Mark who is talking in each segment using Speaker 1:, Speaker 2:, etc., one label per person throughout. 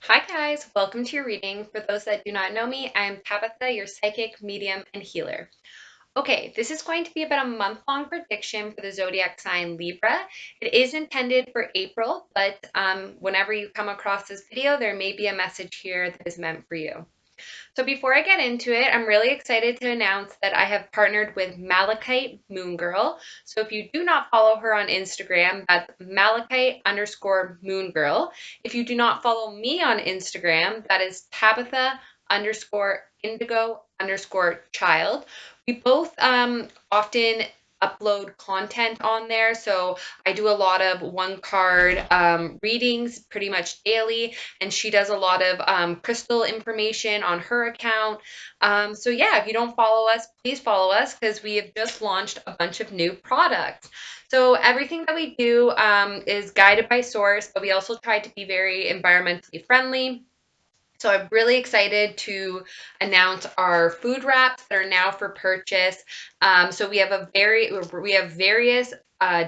Speaker 1: Hi guys, welcome to your reading. For those that do not know me, I am Tabitha, your psychic, medium, and healer. Okay, this is going to be about a month-long prediction for the zodiac sign Libra. It is intended for April, but whenever you come across this video, there may be a message here that is meant for you. So before I get into it, I'm really excited to announce that I have partnered with Malachite Moon Girl. So if you do not follow her on Instagram, that's Malachite_Moon Girl. If you do not follow me on Instagram, that is Tabitha_Indigo_child. We both often upload content on there. So I do a lot of one card readings pretty much daily, and she does a lot of crystal information on her account. So yeah, if you don't follow us, please follow us because we have just launched a bunch of new products. So everything that we do is guided by source, but we also try to be very environmentally friendly. So I'm really excited to announce our food wraps that are now for purchase. So we have various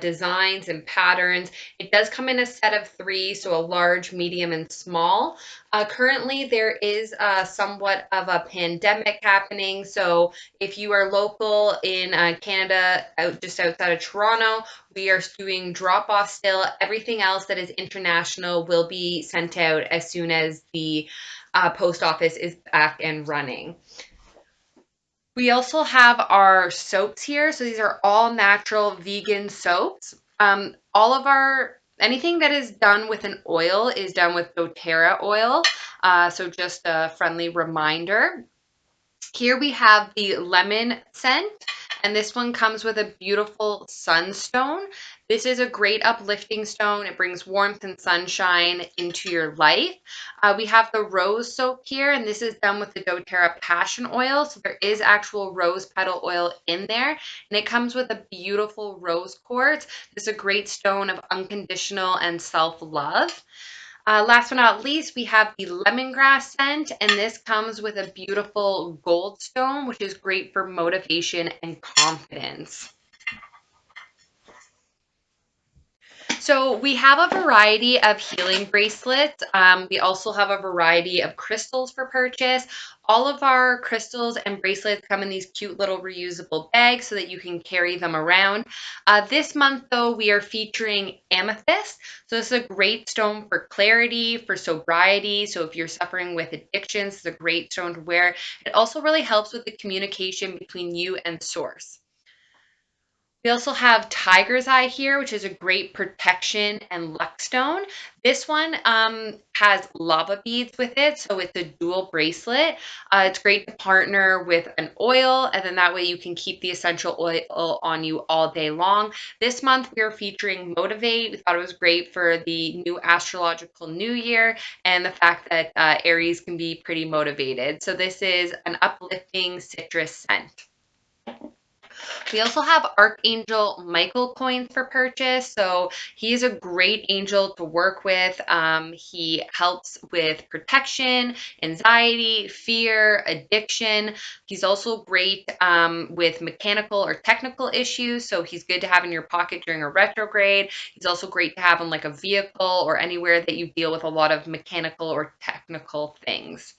Speaker 1: designs and patterns. It does come in a set of three, so a large, medium, and small. Currently, there is somewhat of a pandemic happening. So if you are local in Canada, just outside of Toronto, we are doing drop off still. Everything else that is international will be sent out as soon as the post office is back and running. We also have our soaps here. So these are all natural vegan soaps. All of our anything that is done with an oil is done with doTERRA oil. So just a friendly reminder. Here we have the lemon scent, and this one comes with a beautiful sunstone. This is a great uplifting stone. It brings warmth and sunshine into your life. We have the rose soap here, and this is done with the doTERRA passion oil. So there is actual rose petal oil in there, and it comes with a beautiful rose quartz. This is a great stone of unconditional and self-love. Last but not least, we have the lemongrass scent, and this comes with a beautiful gold stone, which is great for motivation and confidence. So we have a variety of healing bracelets. We also have a variety of crystals for purchase. All of our crystals and bracelets come in these cute little reusable bags so that you can carry them around. This month, though, we are featuring amethyst. So this is a great stone for clarity, for sobriety. So if you're suffering with addictions, it's a great stone to wear. It also really helps with the communication between you and source. We also have Tiger's Eye here, which is a great protection and luck stone. This one has lava beads with it, so it's a dual bracelet. It's great to partner with an oil, and then that way you can keep the essential oil on you all day long. This month we are featuring Motivate. We thought it was great for the new astrological new year and the fact that Aries can be pretty motivated. So this is an uplifting citrus scent. We also have Archangel Michael coins for purchase. So he's a great angel to work with. He helps with protection, anxiety, fear, addiction. He's also great with mechanical or technical issues. So he's good to have in your pocket during a retrograde. He's also great to have in like a vehicle or anywhere that you deal with a lot of mechanical or technical things.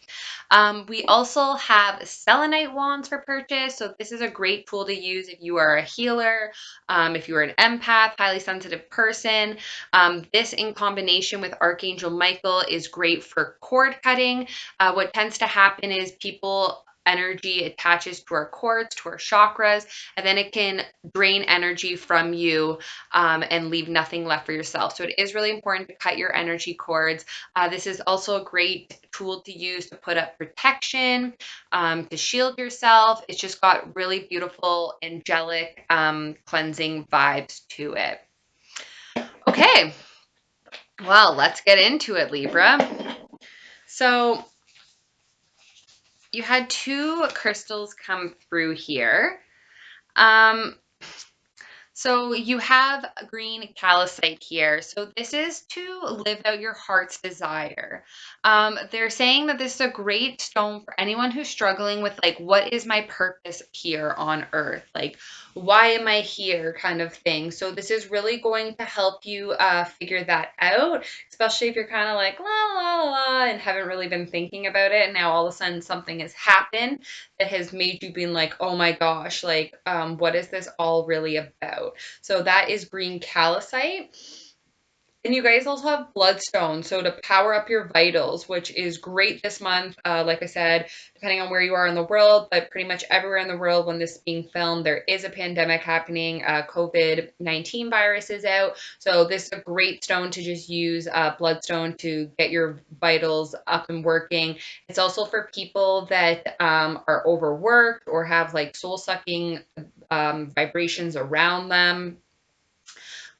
Speaker 1: We also have selenite wands for purchase. So this is a great tool to use if you are a healer, if you are an empath, highly sensitive person. This in combination with Archangel Michael is great for cord cutting. What tends to happen is people energy attaches to our cords, to our chakras, and then it can drain energy from you and leave nothing left for yourself. So it is really important to cut your energy cords. This is also a great tool to use to put up protection, to shield yourself. It's just got really beautiful, angelic, cleansing vibes to it. Okay, well, let's get into it, Libra. So you had two crystals come through here. Um, So you have a green calcite here. So this is to live out your heart's desire. They're saying that this is a great stone for anyone who's struggling with like, what is my purpose here on earth? Like, why am I here kind of thing. So this is really going to help you figure that out, especially if you're kind of like, la, la, la, and haven't really been thinking about it. And now all of a sudden something has happened that has made you being like, oh my gosh, like, what is this all really about? So that is green calcite. And you guys also have bloodstone, so to power up your vitals, which is great this month. Like I said, depending on where you are in the world, but pretty much everywhere in the world when this is being filmed, there is a pandemic happening. COVID-19 virus is out. So this is a great stone to just use, bloodstone, to get your vitals up and working. It's also for people that are overworked or have like soul-sucking vibrations around them,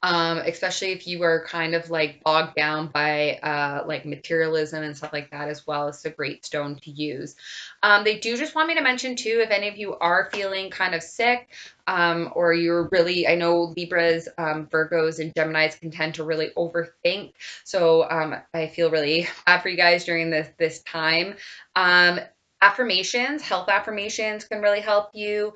Speaker 1: especially if you are kind of like bogged down by like materialism and stuff like that as well. It's a great stone to use. They do just want me to mention too, if any of you are feeling kind of sick, or you're really, I know Libras, Virgos, and Geminis can tend to really overthink. So I feel really bad for you guys during this time. Um, Affirmations, health affirmations can really help you.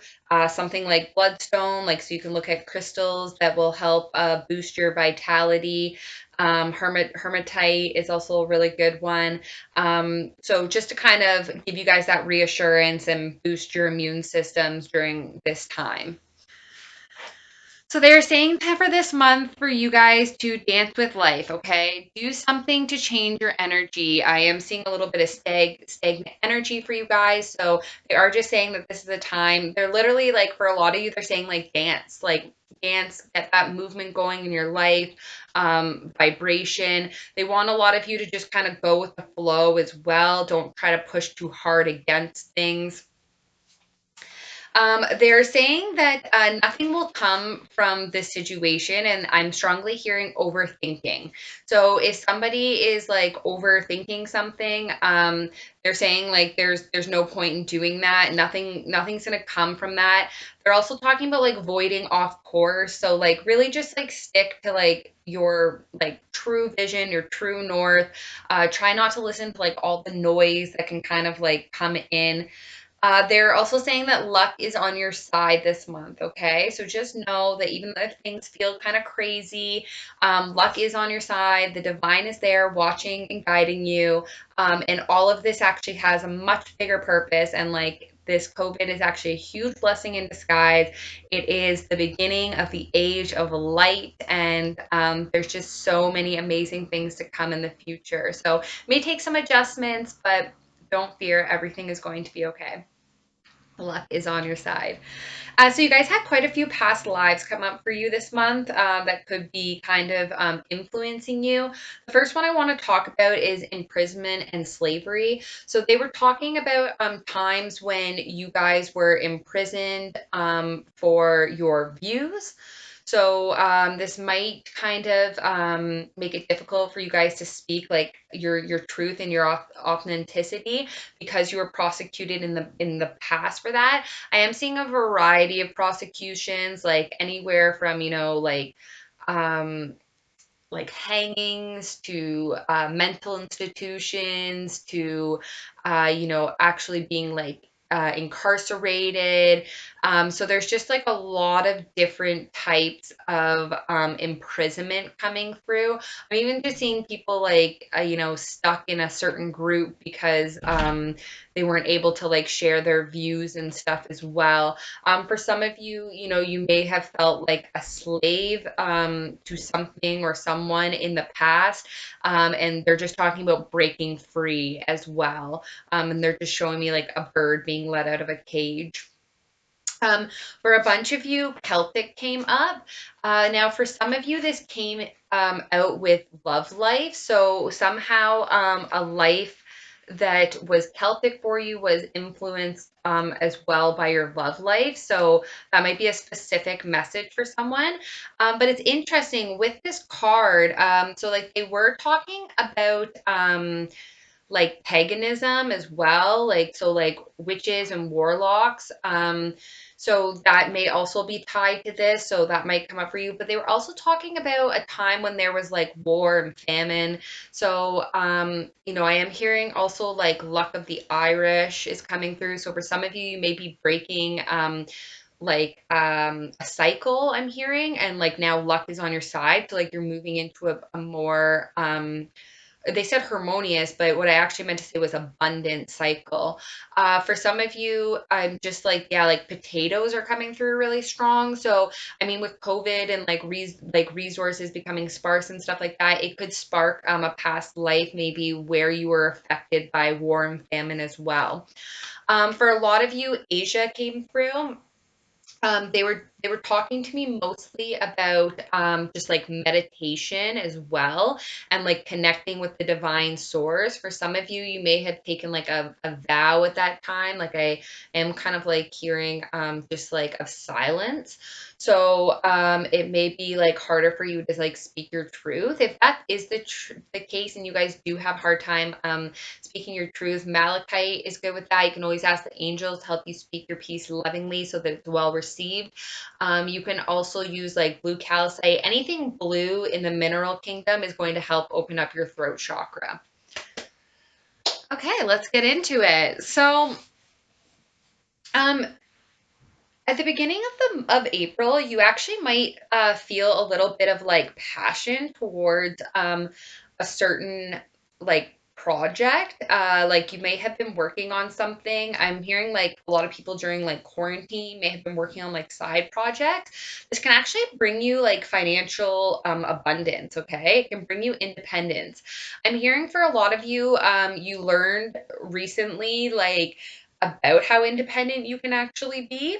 Speaker 1: Something like bloodstone, like so you can look at crystals that will help boost your vitality. Hermitite is also a really good one. So just to kind of give you guys that reassurance and boost your immune systems during this time. So they're saying that for this month for you guys to dance with life, okay? Do something to change your energy. I am seeing a little bit of stagnant energy for you guys. So they are just saying that this is a time. They're literally like, for a lot of you, they're saying like dance, get that movement going in your life, vibration. They want a lot of you to just kind of go with the flow as well. Don't try to push too hard against things. They're saying that nothing will come from this situation, and I'm strongly hearing overthinking. So if somebody is like overthinking something, they're saying like there's no point in doing that. Nothing's gonna come from that. They're also talking about like voiding off course. So like really just like stick to like your like true vision, your true north. Try not to listen to like all the noise that can kind of like come in. They're also saying that luck is on your side this month, okay? So just know that even if things feel kind of crazy, luck is on your side. The divine is there watching and guiding you. And all of this actually has a much bigger purpose. And like this COVID is actually a huge blessing in disguise. It is the beginning of the age of light. And there's just so many amazing things to come in the future. So it may take some adjustments, but don't fear, everything is going to be okay. Luck is on your side. So you guys had quite a few past lives come up for you this month that could be kind of influencing you. The first one I want to talk about is imprisonment and slavery. So they were talking about times when you guys were imprisoned for your views. So this might kind of make it difficult for you guys to speak like your truth and your authenticity because you were prosecuted in the past for that. I am seeing a variety of prosecutions, like anywhere from, um, like hangings to mental institutions to, actually being like incarcerated. So there's just like a lot of different types of imprisonment coming through. I'm even just seeing people like, stuck in a certain group because they weren't able to like share their views and stuff as well. For some of you, you may have felt like a slave to something or someone in the past, and they're just talking about breaking free as well. And they're just showing me like a bird being let out of a cage. Um, for a bunch of you, Celtic came up. Now, for some of you, this came out with love life. So somehow a life that was Celtic for you was influenced as well by your love life. So that might be a specific message for someone. But it's interesting with this card. So like they were talking about like paganism as well, like so like witches and warlocks. So that may also be tied to this, so that might come up for you. But they were also talking about a time when there was like war and famine. So I am hearing also like luck of the Irish is coming through. So for some of you, you may be breaking a cycle, I'm hearing, and like now luck is on your side. So like you're moving into a more they said harmonious, but what I actually meant to say was abundant cycle. For some of you, I'm just like, yeah, like potatoes are coming through really strong. So, I mean, with COVID and like resources becoming sparse and stuff like that, it could spark a past life maybe where you were affected by war and famine as well. For a lot of you, Asia came through. They were talking to me mostly about just like meditation as well, and like connecting with the divine source. For some of you, you may have taken like a vow at that time. Like I am kind of like hearing just like of silence. So it may be like harder for you to like speak your truth. If that is the case, and you guys do have hard time speaking your truth, malachite is good with that. You can always ask the angels to help you speak your piece lovingly so that it's well received. You can also use like blue calcite. Anything blue in the mineral kingdom is going to help open up your throat chakra. Okay, let's get into it. So, um, at the beginning of April, you actually might feel a little bit of like passion towards a certain like project. Like you may have been working on something. I'm hearing like a lot of people during like quarantine may have been working on like side projects. This can actually bring you like financial abundance. Okay, it can bring you independence. I'm hearing for a lot of you, you learned recently like about how independent you can actually be.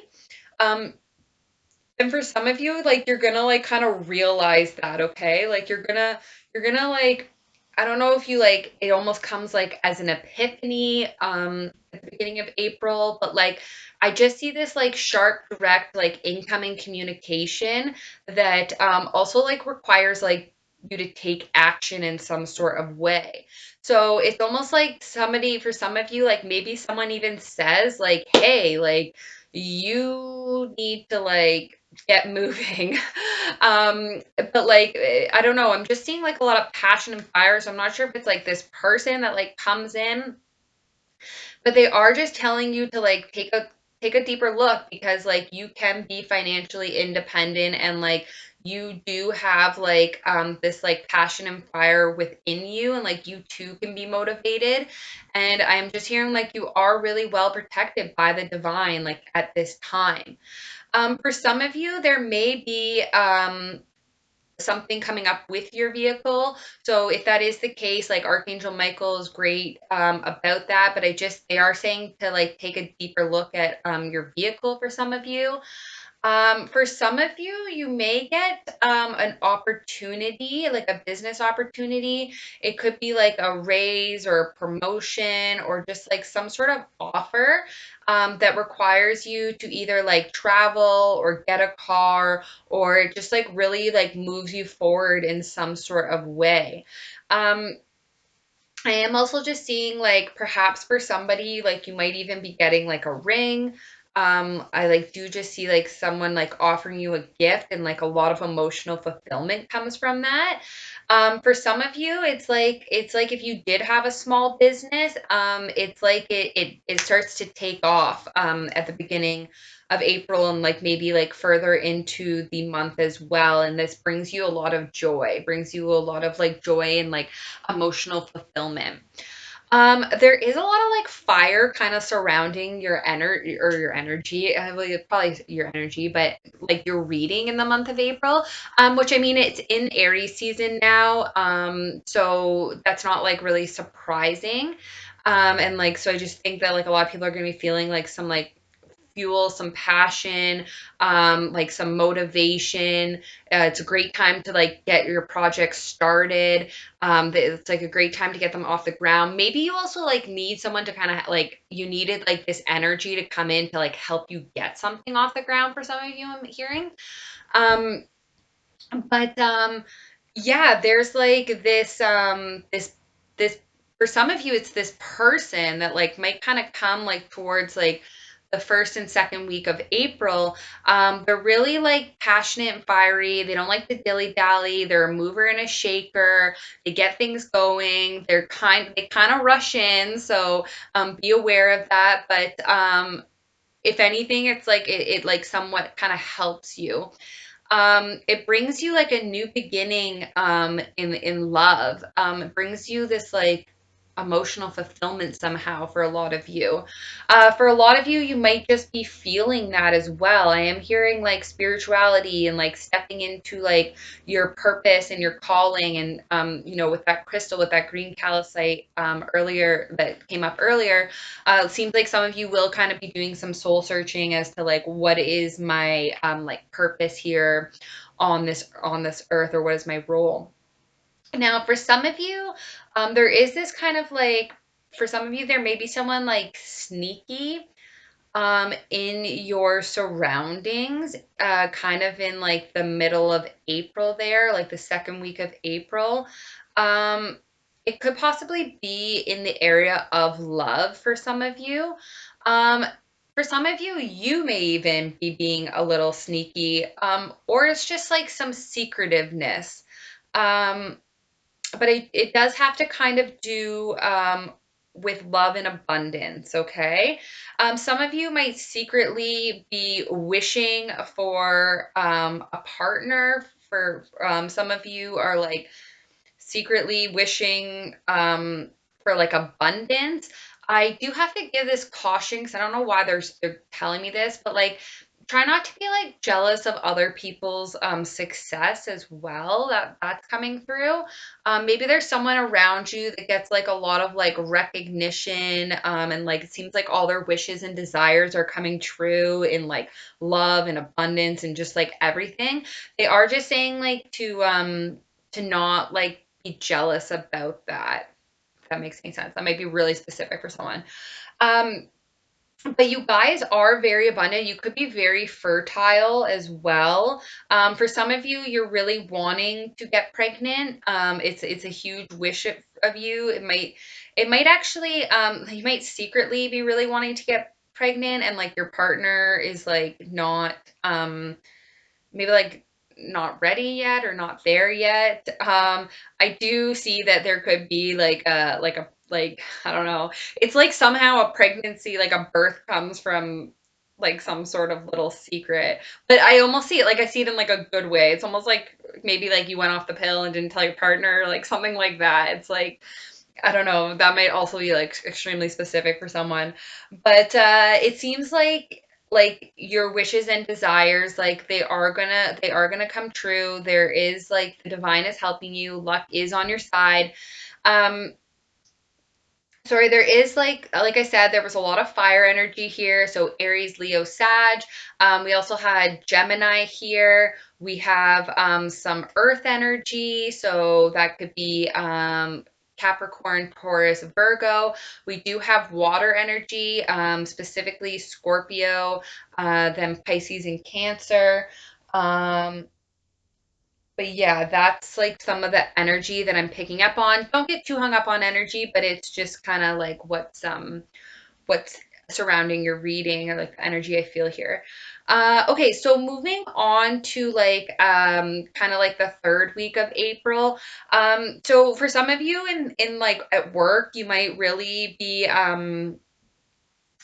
Speaker 1: Um, and for some of you, like you're gonna like kind of realize that, okay? Like you're gonna like I don't know if you like it almost comes like as an epiphany at the beginning of April, but like I just see this like sharp, direct, like incoming communication that also like requires like you to take action in some sort of way. So it's almost like somebody, for some of you, like maybe someone even says like, hey, like you need to like get moving. But like I don't know, I'm just seeing like a lot of passion and fire. So I'm not sure if it's like this person that like comes in, but they are just telling you to like take a deeper look, because like you can be financially independent, and like you do have like this like passion and fire within you, and like you too can be motivated. And I'm just hearing like you are really well protected by the divine like at this time. For some of you, there may be something coming up with your vehicle. So if that is the case, like Archangel Michael is great about that. But they are saying to like take a deeper look at your vehicle for some of you. For some of you, you may get an opportunity, like a business opportunity. It could be like a raise or a promotion, or just like some sort of offer that requires you to either like travel or get a car, or it just like really like moves you forward in some sort of way. Um, I am also just seeing like perhaps for somebody like you might even be getting like a ring. I like do just see like someone like offering you a gift, and like a lot of emotional fulfillment comes from that. For some of you, it's like if you did have a small business, it's like it starts to take off at the beginning of April, and like maybe like further into the month as well. And this brings you a lot of joy, brings you a lot of like joy and like emotional fulfillment. There is a lot of like fire kind of surrounding your energy, or your energy. I believe it's probably your energy, but like your reading in the month of April. Which I mean, it's in Aries season now. So that's not like really surprising. And like, so I just think that like a lot of people are going to be feeling like some like fuel, some passion, like some motivation. It's a great time to like get your project started. It's like a great time to get them off the ground. Maybe you also like need someone to kind of like you needed like this energy to come in to like help you get something off the ground for some of you, I'm hearing. Um, but yeah, there's like this for some of you, it's this person that like might kind of come like towards like the first and second week of April. They're really like passionate and fiery. They don't like to dilly dally. They're a mover and a shaker. They get things going. They kind of rush in. So be aware of that. But if anything, it's like it like somewhat kind of helps you. It brings you like a new beginning in love. It brings you this like emotional fulfillment somehow for a lot of you. For a lot of you, you might just be feeling that as well. I am hearing like spirituality and like stepping into like your purpose and your calling, and with that crystal, with that green calcite earlier that came up earlier. It seems like some of you will kind of be doing some soul searching as to like what is my like purpose here on this earth, or what is my role. Now, for some of you, there is this kind of like, for some of you, there may be someone like sneaky in your surroundings, kind of in like the middle of April there, like the second week of April. Um, it could possibly be in the area of love for some of you. Um, for some of you, you may even be being a little sneaky, or it's just like some secretiveness. Um, but it does have to kind of do with love and abundance, okay? Some of you might secretly be wishing for a partner. For some of you are like secretly wishing for like abundance. I do have to give this caution because I don't know why they're telling me this, but like try not to be like jealous of other people's success as well. That's coming through. Maybe there's someone around you that gets like a lot of like recognition, and like it seems like all their wishes and desires are coming true in like love and abundance and just like everything. They are just saying like to not like be jealous about that. If that makes any sense. That might be really specific for someone. Um, but you guys are very abundant. You could be very fertile as well. For some of you, you're really wanting to get pregnant. It's a huge wish of you. It might actually you might secretly be really wanting to get pregnant, and like your partner is like not maybe like not ready yet or not there yet. I do see that there could be like I don't know. It's like somehow a pregnancy, like a birth comes from like some sort of little secret. But I almost see it like I see it in like a good way. It's almost like maybe like you went off the pill and didn't tell your partner, like something like that. It's like I don't know. That might also be like extremely specific for someone, but it seems like your wishes and desires, like they are gonna come true. There is like the divine is helping you. Luck is on your side. Um, Sorry, there is like I said, there was a lot of fire energy here. So Aries, Leo, Sag. We also had Gemini here. We have some earth energy. So that could be Capricorn, Taurus, Virgo. We do have water energy, specifically Scorpio, then Pisces and Cancer. Um, but yeah, that's like some of the energy that I'm picking up on. Don't get too hung up on energy, but it's just kind of like what's surrounding your reading, or like the energy I feel here. Okay, so moving on to like kind of like the third week of April. So for some of you in like at work, you might really be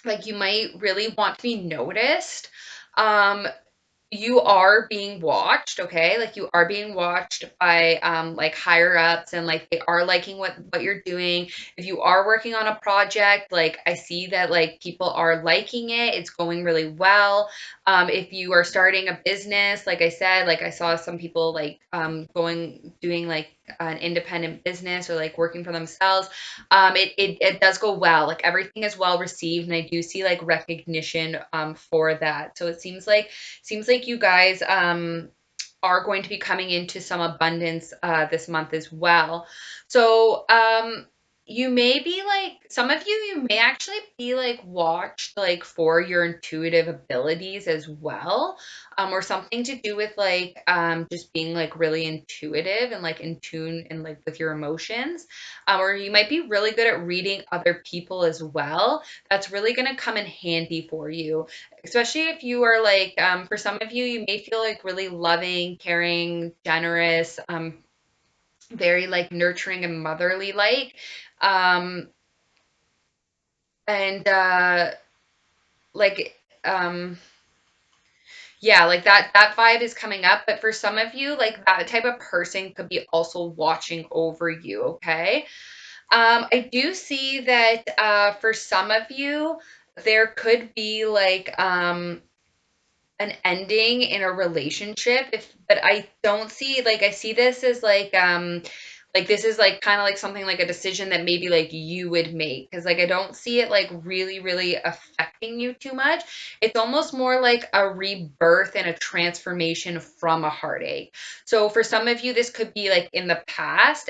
Speaker 1: like you might really want to be noticed. Um, you are being watched, okay? Like you are being watched by like higher ups, and like they are liking what you're doing. If you are working on a project, like I see that like people are liking it. It's going really well. If you are starting a business, like I said, like I saw some people like going doing like an independent business or like working for themselves. It does go well. Like everything is well received, and I do see like recognition for that. So it seems like you guys are going to be coming into some abundance this month as well. So you may be like, some of you may actually be like watched like for your intuitive abilities as well, or something to do with like just being like really intuitive and like in tune and like with your emotions, or you might be really good at reading other people as well. That's really going to come in handy for you, especially if you are like, for some of you, you may feel like really loving, caring, generous, very like nurturing and motherly like. Um, and like um yeah, like that vibe is coming up, but for some of you, like that type of person could be also watching over you, okay? I do see that for some of you, there could be like an ending in a relationship, if but I don't see, like, I see this as like this is like kind of like something like a decision that maybe like you would make, because like I don't see it like really affecting you too much. It's almost more like a rebirth and a transformation from a heartache. So for some of you, this could be like in the past,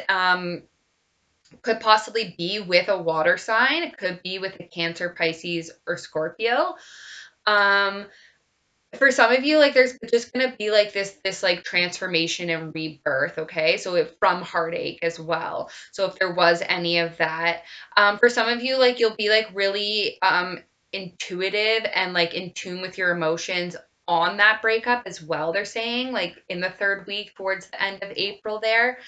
Speaker 1: could possibly be with a water sign, it could be with a Cancer, Pisces, or Scorpio. um for some of you, like there's just gonna be like this like transformation and rebirth, okay? So from heartache as well. So if there was any of that, for some of you, like you'll be like really intuitive and like in tune with your emotions on that breakup as well. They're saying like in the third week towards the end of April there.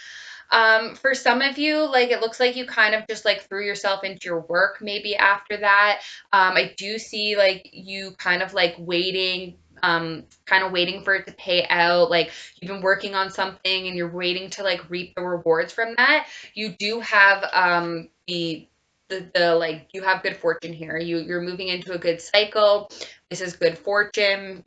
Speaker 1: For some of you, like it looks like you kind of just like threw yourself into your work maybe after that. I do see like you kind of like waiting, kind of waiting for it to pay out. Like you've been working on something and you're waiting to like reap the rewards from that. You do have the like you have good fortune here. You're moving into a good cycle. This is good fortune.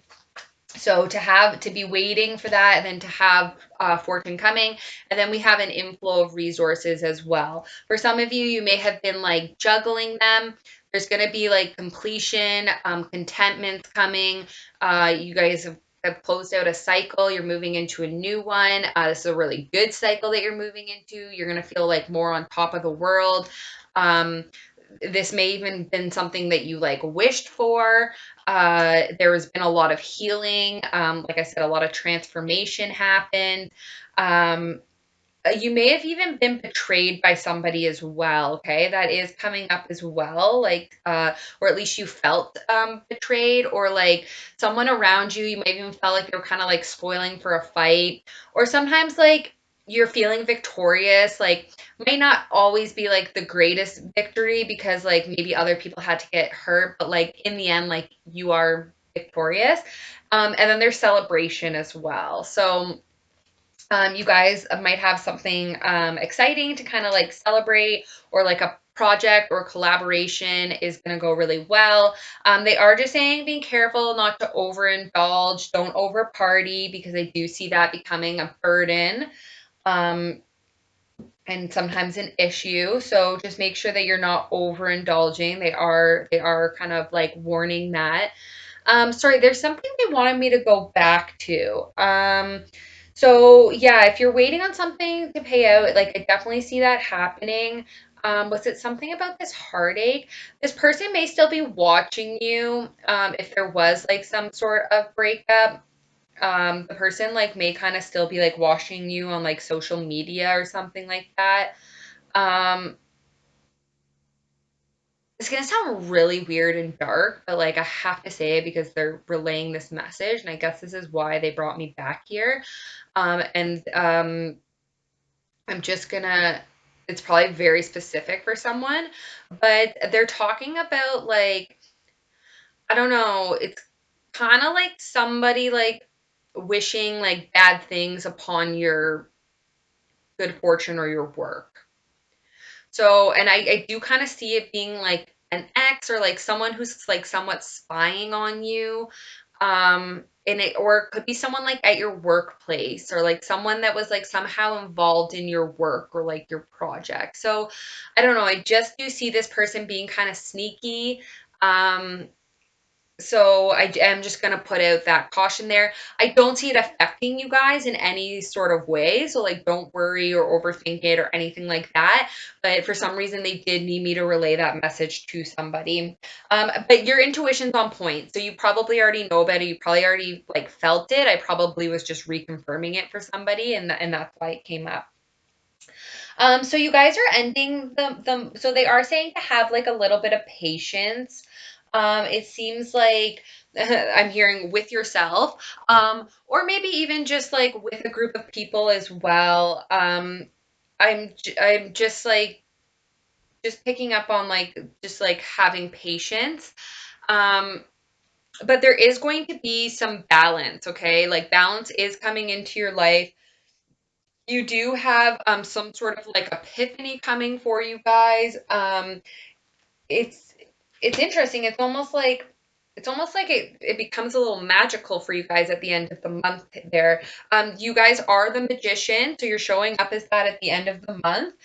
Speaker 1: So to be waiting for that, and then to have fortune coming, and then we have an inflow of resources as well. For some of you, you may have been like juggling them. There's going to be like completion, contentment's coming. You guys have closed out a cycle. You're moving into a new one. This is a really good cycle that you're moving into. You're going to feel like more on top of the world. Um, this may even been something that you like wished for. There has been a lot of healing. Like I said, a lot of transformation happened. Um, you may have even been betrayed by somebody as well. Okay, that is coming up as well. Like, or at least you felt betrayed, or like someone around you. You might even felt like they were kind of like spoiling for a fight, or sometimes like you're feeling victorious. Like, may not always be like the greatest victory because like maybe other people had to get hurt, but like in the end, like you are victorious. And then there's celebration as well. So you guys might have something exciting to kind of like celebrate, or like a project or collaboration is going to go really well. They are just saying being careful not to overindulge, don't over party, because I do see that becoming a burden, um, and sometimes an issue. So just make sure that you're not overindulging. They are kind of like warning that. Sorry, there's something they wanted me to go back to. So yeah, if you're waiting on something to pay out, like I definitely see that happening. Was it something about this heartache? This person may still be watching you. If there was like some sort of breakup, the person like may kind of still be like watching you on like social media or something like that. Um, it's gonna sound really weird and dark, but like I have to say it because they're relaying this message, and I guess this is why they brought me back here. And I'm just gonna, it's probably very specific for someone, but they're talking about like, I don't know, it's kind of like somebody like wishing like bad things upon your good fortune or your work. So, and I do kind of see it being like an ex, or like someone who's like somewhat spying on you. And it, or it could be someone like at your workplace, or like someone that was like somehow involved in your work or like your project. So I don't know. I just do see this person being kind of sneaky. Um, So I am just going to put out that caution there. I don't see it affecting you guys in any sort of way. So like, don't worry or overthink it or anything like that. But for some reason, they did need me to relay that message to somebody. But your intuition's on point. So you probably already know about it. You probably already like felt it. I probably was just reconfirming it for somebody, and that's why it came up. So you guys are ending so they are saying to have like a little bit of patience. It seems like I'm hearing with yourself, or maybe even just like with a group of people as well. I'm just like just picking up on like just like having patience. Um, but there is going to be some balance, okay? Like balance is coming into your life. You do have some sort of like epiphany coming for you guys. It's it's interesting. It's almost like it becomes a little magical for you guys at the end of the month there. You guys are the magician, so you're showing up as that at the end of the month.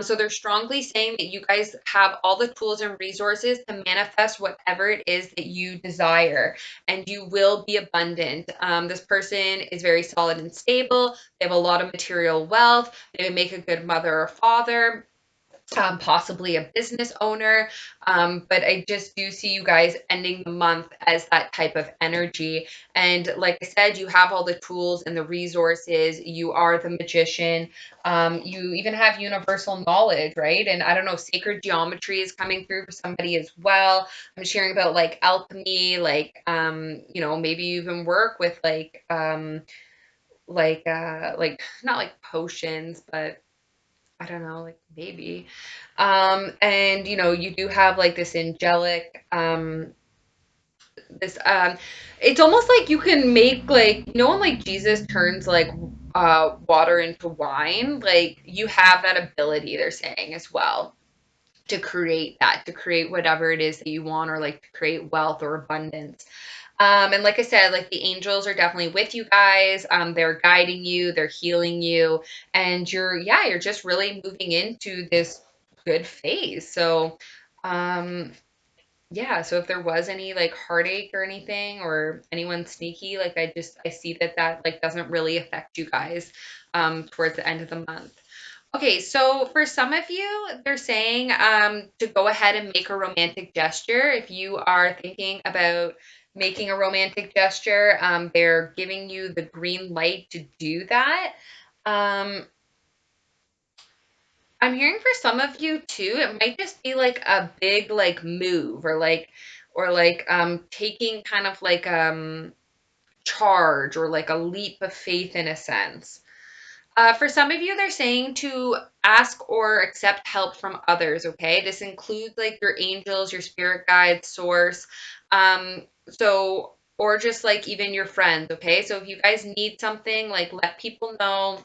Speaker 1: So they're strongly saying that you guys have all the tools and resources to manifest whatever it is that you desire, and you will be abundant. This person is very solid and stable. They have a lot of material wealth. They would make a good mother or father, possibly a business owner. But I just do see you guys ending the month as that type of energy. And like I said, you have all the tools and the resources. You are the magician. You even have universal knowledge, right? And I don't know, sacred geometry is coming through for somebody as well. I'm sharing about like alchemy, like, maybe you even work with like not like potions, but I don't know, like maybe. And you do have like this angelic, this it's almost like you can make like when like Jesus turns like water into wine, like you have that ability, they're saying as well, to create that, to create whatever it is that you want, or like to create wealth or abundance. And like I said, like the angels are definitely with you guys. They're guiding you, they're healing you, and you're just really moving into this good phase. So, um, yeah, so if there was any like heartache or anything, or anyone sneaky, like I see that like doesn't really affect you guys towards the end of the month. Okay, so for some of you, they're saying to go ahead and make a romantic gesture. If you are thinking about making a romantic gesture, they're giving you the green light to do that. Um, I'm hearing for some of you too, it might just be like a big like move, or like taking kind of like charge, or like a leap of faith in a sense. For some of you, they're saying to ask or accept help from others, okay? This includes like your angels, your spirit guides, source. Or just like even your friends, okay? So if you guys need something, like let people know,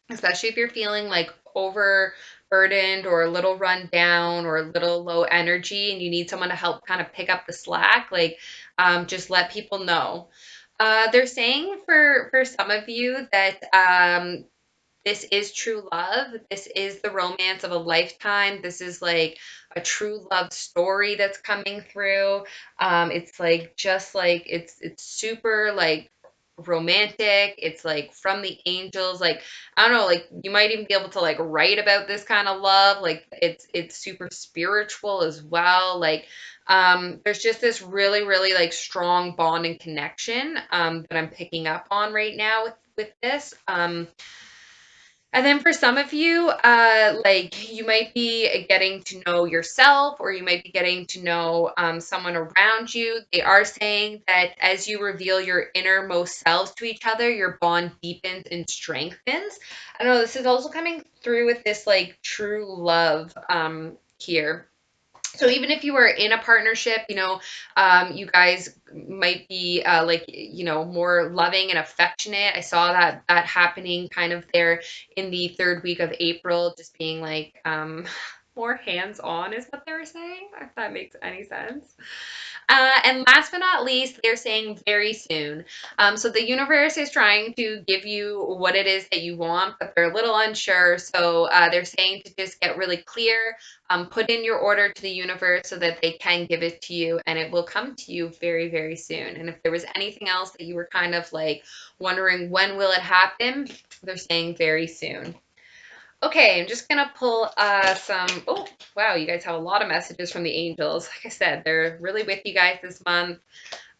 Speaker 1: especially if you're feeling like overburdened or a little run down or a little low energy and you need someone to help kind of pick up the slack, like just let people know. They're saying for some of you that this is true love. This is the romance of a lifetime. This is like a true love story that's coming through. It's like just like it's super like romantic. It's like from the angels. Like I don't know, like you might even be able to like write about this kind of love. Like it's super spiritual as well. Like there's just this really really like strong bond and connection that I'm picking up on right now with this. And then for some of you, like you might be getting to know yourself, or you might be getting to know someone around you. They are saying that as you reveal your innermost selves to each other, your bond deepens and strengthens. I don't know, this is also coming through with this like true love here. So even if you are in a partnership, you guys might be like more loving and affectionate. I saw that happening kind of there in the third week of April, just being like more hands-on is what they were saying, if that makes any sense. And last but not least, they're saying very soon. So the universe is trying to give you what it is that you want, but they're a little unsure. So they're saying to just get really clear, put in your order to the universe so that they can give it to you, and it will come to you very, very soon. And if there was anything else that you were kind of like wondering when will it happen, they're saying very soon. Okay, I'm just gonna pull some. Oh, wow, you guys have a lot of messages from the angels. Like I said, they're really with you guys this month.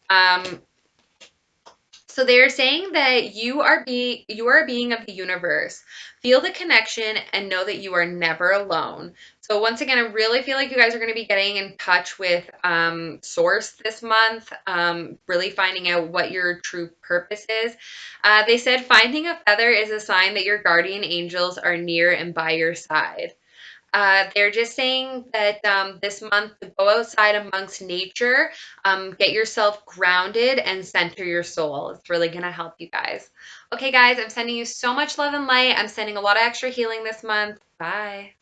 Speaker 1: Um, so they're saying that you are a being of the universe. Feel the connection and know that you are never alone. So once again, I really feel like you guys are going to be getting in touch with Source this month, really finding out what your true purpose is. They said finding a feather is a sign that your guardian angels are near and by your side. They're just saying that this month to go outside amongst nature, get yourself grounded and center your soul. It's really going to help you guys. Okay, guys, I'm sending you so much love and light. I'm sending a lot of extra healing this month. Bye.